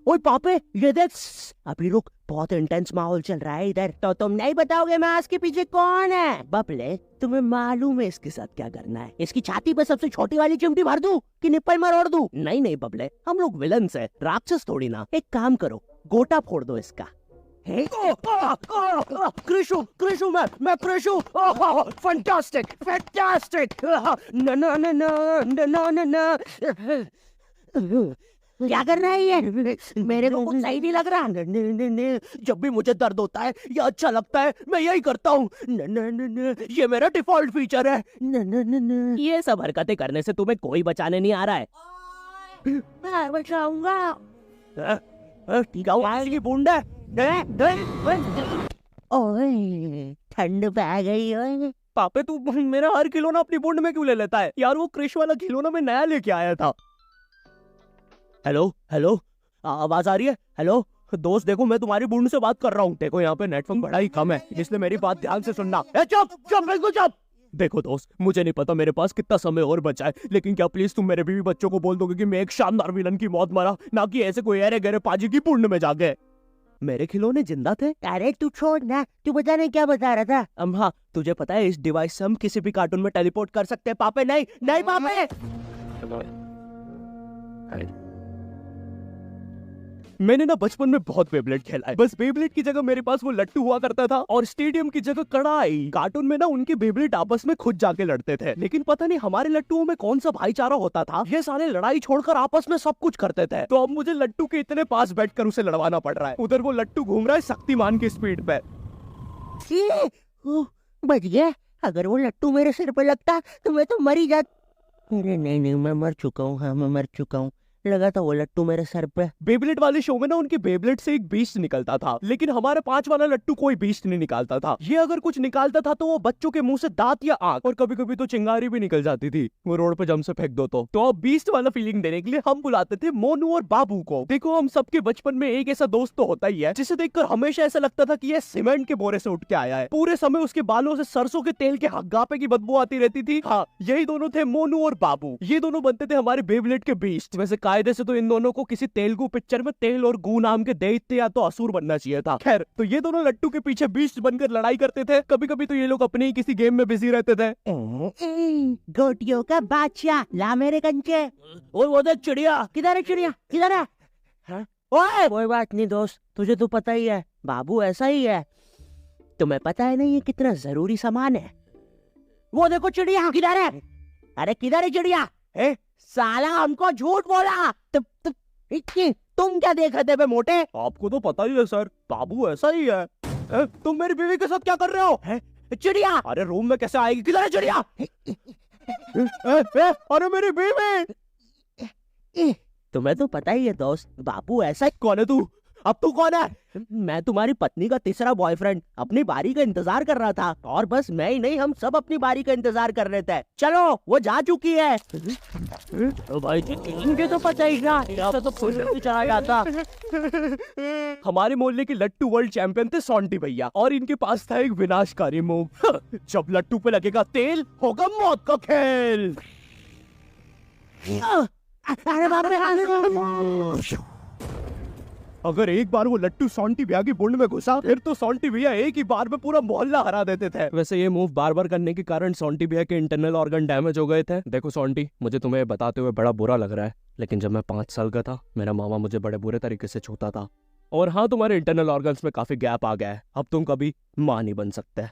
ओए पापे ये देख, अभी रुक, बहुत इंटेंस माहौल चल रहा है इधर। तो तुम नहीं बताओगे मास्क के पीछे कौन है? बबले तुम्हें मालूम है इसके साथ क्या करना है? इसकी छाती पे सबसे छोटी वाली चिमटी भर दूं कि निप्पल मरोड़ दूं? नहीं नहीं बबले, हम लोग विलन्स है, राक्षस थोड़ी ना। एक काम करो, गोटा फोड़ दो इसका। कृषु कृषु मैं कृषु, फैंटास्टिक फैंटास्टिक, ना ना ना ना ना ना ना। क्या कर रहा है ये? मेरे को कुछ सही नहीं लग रहा। जब भी मुझे दर्द होता है या अच्छा लगता है मैं यही करता हूँ। ये मेरा डिफॉल्ट फीचर है। ये सब हरकतें करने से तुम्हें कोई बचाने नहीं आ रहा है। मैं बचाऊंगा। ठीक है, बूंद है। ओए ठंड पै गई। ओए पापे तू मेरा हर खिलौना अपनी बूंद में क्यों ले लेता है? यार वो क्रिश वाला खिलौना मैं नया लेके आया था। हेलो हेलो, आवाज आ रही है? हेलो दोस्त, देखो मैं तुम्हारी बूंद से बात कर रहा हूँ। देखो यहाँ पे नेटवर्क बड़ा ही कम है, इसलिए मेरी बात ध्यान से सुनना। चुप चुप बिल्कुल चुप। देखो दोस्त, मुझे नहीं पता मेरे पास कितना समय और बचा है, लेकिन क्या प्लीज तुम मेरे बीवी बच्चों को बोल दोगे कि मैं एक शानदार विलन की मौत मरा, ना कि ऐसे कोई अरे गहरे पाजी की बूंद में जाके। मेरे खिलौने जिंदा थे? अरे तू छोड़ ना, तू बता नहीं क्या बता रहा था? हाँ, तुझे पता है इस डिवाइस से हम किसी भी कार्टून में टेलीपोर्ट कर सकते हैं। पापे नहीं नहीं पापे। मैंने ना बचपन में बहुत बेब्लेड खेला है, बस बेब्लेड की जगह मेरे पास वो लट्टू हुआ करता था और स्टेडियम की जगह कड़ाई। कार्टून में ना उनके बेब्लेड आपस में खुद जाके लड़ते थे, लेकिन पता नहीं हमारे लट्टुओं में कौन सा भाईचारा होता था, ये सारे लड़ाई छोड़कर आपस में सब कुछ करते थे। तो अब मुझे लट्टू के इतने पास बैठकर उसे लड़वाना पड़ रहा है। उधर वो लट्टू घूम रहा है शक्तिमान की स्पीड पे। बच गया। अगर वो लट्टू मेरे सिर पे लगता तो मैं तो मर ही जाता। अरे नहीं मैं मर चुका हूँ। हाँ मैं मर चुका हूँ, लगा था वो लट्टू मेरे सर पे। बेब्लेड वाले शो में ना उनके बेब्लेड से एक बीस्ट निकलता था, लेकिन हमारे 5 वाला लट्टू कोई बीस्ट नहीं निकालता था। ये अगर कुछ निकालता था तो वो बच्चों के मुंह से दांत या आंख, और कभी कभी तो चिंगारी भी निकल जाती थी, वो रोड पे जम से फेंक दो तो अब बीस्ट वाला फीलिंग देने के लिए हम बुलाते थे मोनू और बाबू को। देखो हम सबके बचपन में एक ऐसा दोस्त तो होता ही है जिसे देखकर हमेशा ऐसा लगता था कि ये सीमेंट के बोरे से उठ के आया है। पूरे समय उसके बालों से सरसों के तेल के हग्गापे की बदबू आती रहती थी। हाँ, यही दोनों थे मोनू और बाबू। ये दोनों बनते थे हमारे बेब्लेड के बीस्ट। वैसे कायदे से तो इन दोनों को किसी तेलुगु पिक्चर में तेल और गू नाम के दैत्य या तो असुर बनना चाहिए था। खैर, तो ये दोनों लट्टू के पीछे बीस्ट बनकर लड़ाई करते थे। कभी कभी तो ये लोग अपने ही किसी गेम में बिजी रहते थे। गोटियों का बादशाह ला मेरे कंचे। वो देख चिड़िया। किधर है चिड़िया? किधर है? ओए कोई बात नहीं दोस्त, तुझे तो पता ही है बाबू ऐसा ही है। तुम्हें पता है नहीं ये कितना जरूरी सामान है। वो देखो चिड़िया। किधर है? अरे किधर है चिड़िया? साला हमको झूठ बोला। तुम क्या देख रहे थे बे मोटे? आपको तो पता ही है सर, बाबू ऐसा ही है। तुम मेरी बीवी के साथ क्या कर रहे हो? चिड़िया। अरे रूम में कैसे आएगी? किधर है चिड़िया? अरे मेरी बीवी। तुम्हें तो पता ही है दोस्त, बाबू ऐसा ही। कौन है तू? अब तू कौन है? मैं तुम्हारी पत्नी का तीसरा बॉयफ्रेंड, अपनी बारी का इंतजार कर रहा था। और बस मैं ही नहीं, हम सब अपनी बारी का इंतजार कर रहे थे। चलो वो जा चुकी है। तो भाई इनके तो पता ही ना, तो चला जाता। हमारे मोहल्ले के लट्टू वर्ल्ड चैंपियन थे सोंटी भैया, और इनके पास था एक विनाशकारी मूव। जब लट्टू पे लगेगा तेल होगा मौत का खेल। अरे बाप रे, अगर एक बार वो लट्टू सोंटी भैया की बूंद में घुसा फिर तो सोंटी भैया एक ही बार में पूरा मोहल्ला हरा देते थे। वैसे ये मूव बार बार करने के कारण सोंटी भैया के इंटरनल ऑर्गन डैमेज हो गए थे। देखो सोंटी, मुझे तुम्हें बताते हुए बड़ा बुरा लग रहा है, लेकिन जब मैं 5 साल का था मेरा मामा मुझे बड़े बुरे तरीके से छूता था। और हाँ, तुम्हारे इंटरनल ऑर्गन्स में काफी गैप आ गया है, अब तुम कभी माँ नहीं बन सकते।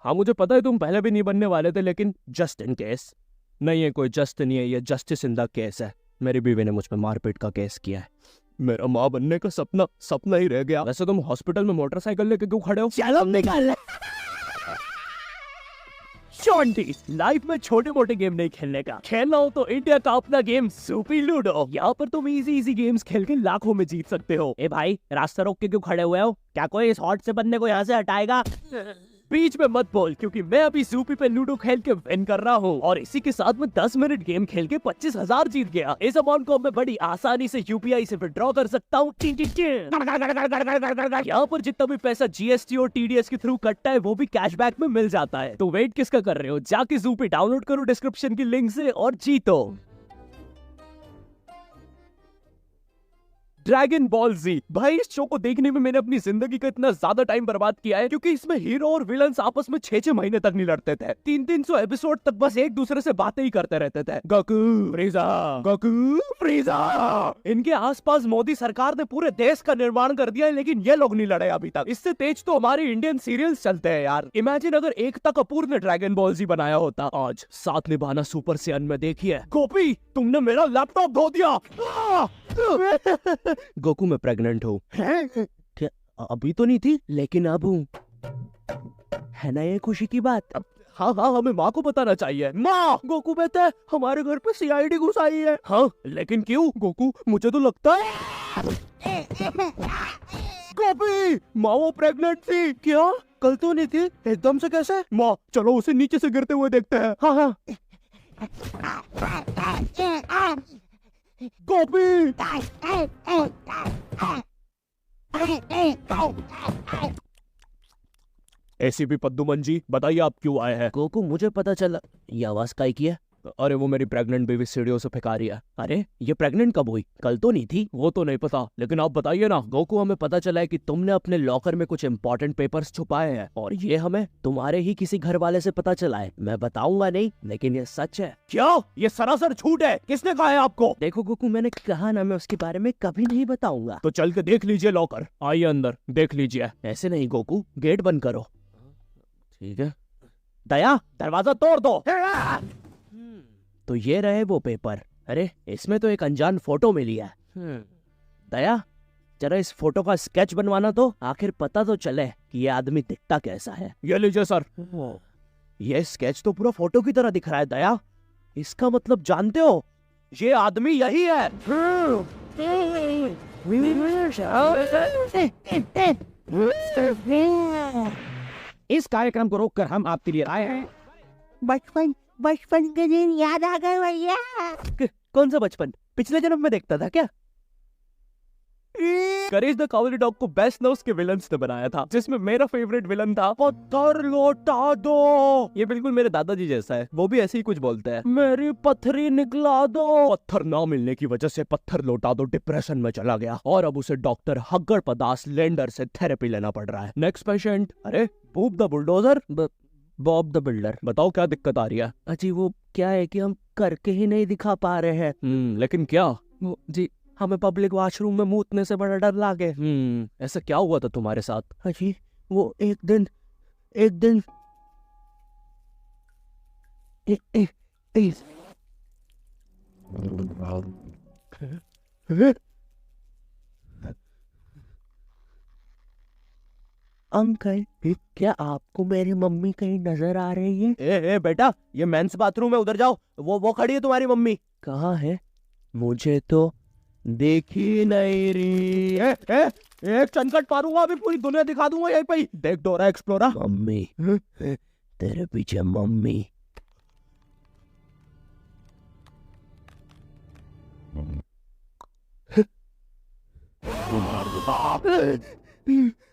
हाँ मुझे पता है तुम पहले भी नहीं बनने वाले थे, लेकिन जस्ट इन केस। नहीं है कोई जस्ट नहीं है, ये जस्टिस इन द केस है। मेरी बीवी ने मुझ पर मारपीट का केस किया है, मेरा माँ बनने का सपना ही रह गया। वैसे तुम हॉस्पिटल में मोटरसाइकिल लेके क्यों खड़े हो? चलो निकाल। लाइफ में छोटे मोटे गेम नहीं खेलने का, खेलना हो तो इंडिया का अपना गेम सूपी लूडो। यहाँ पर तुम इजी गेम्स खेल के लाखों में जीत सकते हो। ए भाई, रास्ता रोक के क्यों खड़े हुए हो? क्या कोई इस हॉट से बंदे को यहाँ से हटाएगा? बीच में मत बोल, क्योंकि मैं अभी सूपी पे लूडो खेल के विन कर रहा हूँ, और इसी के साथ में 10 मिनट गेम खेल के 25,000 जीत गया। इस अमाउंट को मैं बड़ी आसानी से यूपीआई से विड्रॉ कर सकता हूँ। यहाँ पर जितना भी पैसा जीएसटी और टीडीएस के थ्रू कटता है वो भी कैशबैक में मिल जाता है। तो वेट किसका कर रहे हो? जाके सूपी डाउनलोड करो डिस्क्रिप्शन की लिंक से और जीतो। ड्रैगन बॉल जी। भाई इस शो को देखने में मैंने अपनी जिंदगी का इतना ज्यादा टाइम बर्बाद किया है, क्योंकि इसमें हीरो और विलन्स आपस में 6-6 महीने तक नहीं लड़ते थे। 300 एपिसोड तक बस एक दूसरे से बातें ही करते रहते थे। Goku फ्रीजा, Goku फ्रीजा। इनके आसपास मोदी सरकार ने पूरे देश का निर्माण कर दिया है, लेकिन ये लोग नहीं लड़े अभी तक। इससे तेज तो हमारे इंडियन सीरियल्स चलते हैं यार। इमेजिन अगर एकता कपूर ने ड्रैगन बॉल जी बनाया होता। आज साथ निभाना सुपर सियान में देखिए। गोपी तुमने मेरा लैपटॉप धो दिया। गोकू मैं प्रेग्नेंट हूँ। क्या अभी तो नहीं थी, लेकिन अब हूँ। है ना ये खुशी की बात? हाँ हाँ, हमें माँ को बताना चाहिए। माँ, गोकू कहता है हमारे घर पे सीआईडी घुस आई है। हाँ लेकिन क्यों गोकू? मुझे तो लगता है गोपी माँ वो प्रेग्नेंट थी। क्या? कल तो नहीं थी, एकदम से कैसे? माँ चलो उसे नीचे से गिरते हुए देखते हैं। हाँ हाँ। गोपी एसीपी पद्दुमन जी बताइए आप क्यों आए हैं? गोकू मुझे पता चला। ये आवाज काहे की है? अरे वो मेरी प्रेग्नेंट बेबी सीढ़ियों से फेंका रही है। अरे ये प्रेग्नेंट कब हुई? कल तो नहीं थी। वो तो नहीं पता, लेकिन आप बताइए ना। गोकू हमें पता चला है कि तुमने अपने लॉकर में कुछ इंपॉर्टेंट पेपर्स छुपाए हैं, और ये हमें तुम्हारे ही किसी घर वाले से पता चला है। मैं बताऊंगा नहीं, लेकिन ये सच है। क्या? ये सरासर झूठ है। किसने कहा है आपको? देखो गोकू मैंने कहा ना, मैं उसके बारे में कभी नहीं बताऊंगा। तो चल के देख लीजिए लॉकर। आइए अंदर देख लीजिए। ऐसे नहीं गोकू, गेट बंद करो। ठीक है। दया दरवाजा तोड़ दो। तो ये रहे वो पेपर। अरे इसमें तो एक अनजान फोटो मिली है। दया जरा इस फोटो का स्केच बनवाना तो, आखिर पता तो चले कि ये आदमी दिखता कैसा है। ये लीजिए सर। ये स्केच तो पूरा फोटो की तरह दिख रहा है दया। इसका मतलब जानते हो, ये आदमी यही है। इस कार्यक्रम को रोककर हम आपके लिए आए हैं। बचपन के दिन याद आ गए भैया। कौन सा बचपन? पिछले जन्म में देखता था क्या? करेज द कावली डॉग को बेस्ट नोस के विलन्स ने बनाया था, जिसमें मेरा फेवरेट विलन था पत्थर लौटा दो। ये बिल्कुल मेरे दादाजी जैसा है, वो भी ऐसे ही कुछ बोलते हैं। मेरी पत्थरी निकला दो। पत्थर ना मिलने की वजह से पत्थर लौटा दो डिप्रेशन में चला गया, और अब उसे डॉक्टर हग्गड़ पदास लेंडर से थेरेपी लेना पड़ रहा है। Next patient. अरे Bob the bulldozer, Bob the builder. बताओ क्या दिक्कत आ रही है? अजी वो क्या है कि हम करके ही नहीं दिखा पा रहे हैं। लेकिन क्या? वो जी हमें पब्लिक वॉशरूम में मूतने से बड़ा डर लागे। ऐसा क्या हुआ था तुम्हारे साथ? अजी वो एक दिन अंकल क्या आपको मेरी मम्मी कहीं नजर आ रही है? ए बेटा, ये मेंस बाथरूम है, उधर जाओ। वो खड़ी है तुम्हारी मम्मी। कहाँ है? मुझे तो देखी नहीं रही। एक चनकट मारूंगा, अभी पूरी दुनिया दिखा दूंगा यहीं पे। देख डोरा एक्सप्लोरा। मम्मी तेरे पीछे मम्मी।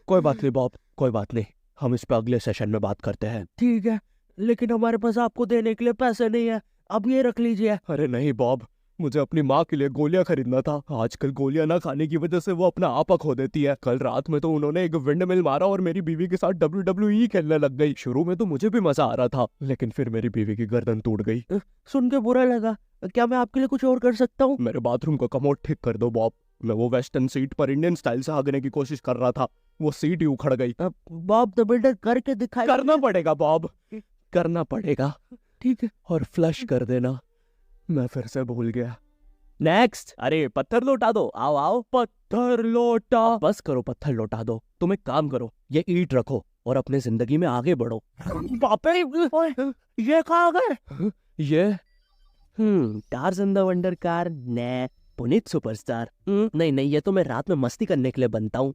कोई बात नहीं बॉब, कोई बात नहीं। हम इस पे अगले सेशन में बात करते हैं। ठीक है, लेकिन हमारे पास आपको देने के लिए पैसे नहीं है। अब ये रख लीजिए। अरे नहीं बॉब, मुझे अपनी माँ के लिए गोलियां खरीदना था। आजकल गोलियां ना खाने की वजह से वो अपना आपा खो देती है। कल रात में तो उन्होंने एक विंड मिल मारा और मेरी बीवी के साथ WWE खेलने लग गई। शुरू में तो मुझे भी मजा आ रहा था, लेकिन फिर मेरी बीवी की गर्दन टूट गई। सुन के बुरा लगा। क्या मैं आपके लिए कुछ और कर सकता हूँ? मेरे बाथरूम का कमोड ठीक कर दो बॉब। मैं वो वेस्टर्न सीट पर इंडियन स्टाइल से भागने की कोशिश कर रहा था, वो सीट ही उखड़ गई। बॉब द बिल्डर करके दिखाई। करना पड़ेगा बॉब, करना पड़ेगा। ठीक है, और फ्लश कर देना। मैं फिर से भूल गया। नेक्स्ट। अरे पत्थर लौटा दो। आओ आओ। पत्थर लौटा। बस करो, पत्थर लौटा दो। तुम एक काम करो, ये ईंट रखो और अपने जिंदगी में आगे बढ़ो। बापे ये कहाँ गए? ये टार्ज़न द वंडर कार ने पुनीत सुपरस्टार। नहीं नहीं, ये तो मैं रात में मस्ती करने के लिए बनता हूँ।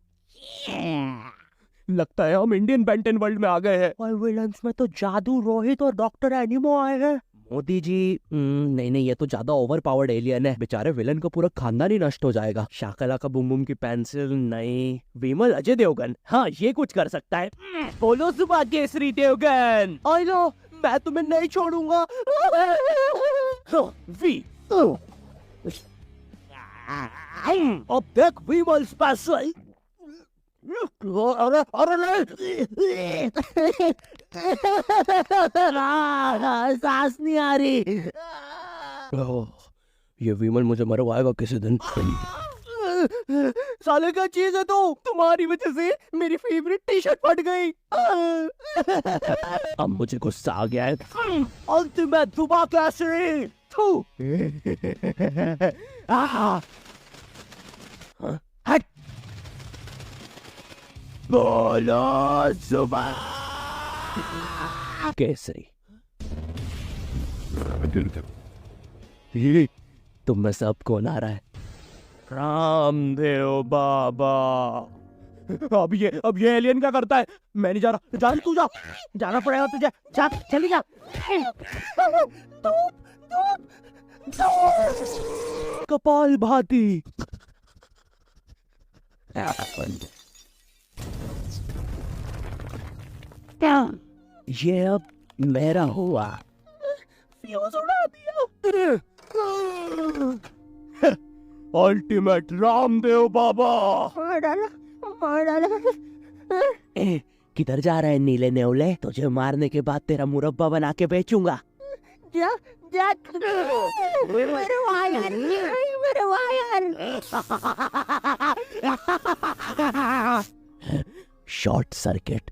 लगता है हम इंडियन बेंटन वर्ल्ड में आ गए हैं। और विलन्स में तो जादू रोहित और डॉक्टर एनिमो आए हैं। मोदी जी नहीं नहीं, ये तो ज्यादा ओवर पावर्ड एलियन है। बेचारे विलन का पूरा खानदान ही नष्ट हो जाएगा। शाकला का बुम बुम की पेंसिल नहीं। विमल अजय देवगन, हाँ ये कुछ कर सकता है। बोलो सुबह केसरी देवगन। आई नो, मैं तुम्हें नहीं छोड़ूंगा। वी अब देख विमल स्पेशल। अरे अरे नहीं, सांस नहीं आ रही। ये विमल मुझे मरवाएगा किसी दिन। साले का चीज है तो तुम्हारी वजह से मेरी फेवरेट टी शर्ट फट गई। अब मुझे गुस्सा आ गया है। अल्टीमेट दुबा कैसे थू। हट बोलो सुबह केसरी। तुम में सब कौन आ रहा है? रामदेव बाबा। अब ये एलियन क्या करता है? मैं नहीं जा रहा। जा तू, जा। जाना पड़ेगा तुझे, जा चली जा। कपाल भाती। ये अब मेरा हुआ। अल्टीमेट रामदेव बाबा। मार डाला, मार डाला। किधर जा रहा है नीले नेवले? तुझे मारने के बाद तेरा मुरब्बा बना के बेचूंगा। जा जा, मेरे वायर, मेरे वायर। Short circuit.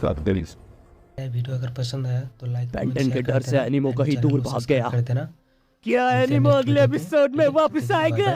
वीडियो अगर पसंद आया तो लाइक पेंटन के डर से एनिमो कहीं दूर भाग गया। कर देना। क्या एनिमो अगले एपिसोड में वापस आएगा?